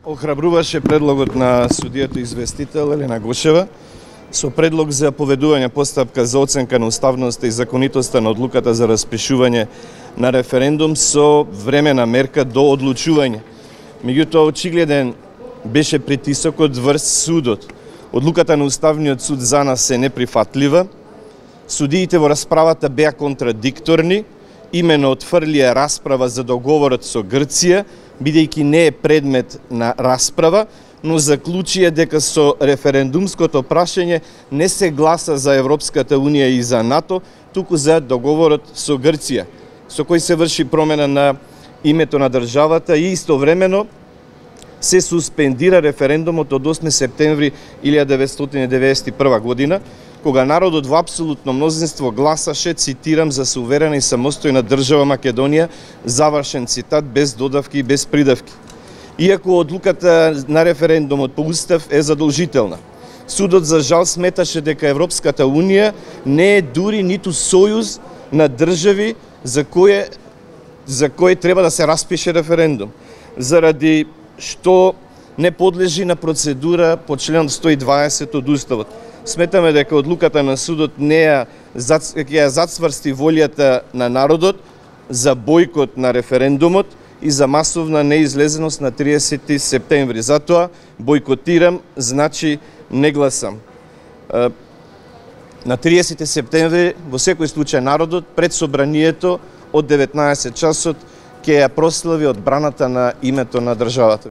Охрабруваше предлогот на судијата известител Елена Гошева со предлог за поведување постапка за оценка на уставноста и законитоста на одлуката за распишување на референдум со времена мерка до одлучување. Меѓутоа, очигледен беше притисокот врз судот. Одлуката на Уставниот суд за нас е неприфатлива. Судиите во расправата беа контрадикторни, имено отфрлија расправа за договорот со Грција, бидејќи не е предмет на расправа, но заклучија дека со референдумското прашање не се гласа за Европската Унија и за НАТО, туку за договорот со Грција, со кој се врши промена на името на државата и истовремено се суспендира референдумот од 8 септември 1991 година, кога народот во апсолутно мнозинство гласаше, цитирам, за суверена и самостојна држава Македонија, завршен цитат, без додавки и без придавки. Иако одлуката на референдумот по устав е задолжителна, судот за жал сметаше дека Европската Унија не е дури ниту сојуз на држави за кој треба да се распише референдум, заради што не подлежи на процедура по член 120 од Уставот. Сметаме дека одлуката на судот ќе ја зацврсти волјата на народот за бојкот на референдумот и за масовна неизлезеност на 30 септември. Затоа бојкотирам, значи не гласам. На 30 септември во секој случај народот пред собранието од 19 часот ќе ја прослави одбраната на името на државата.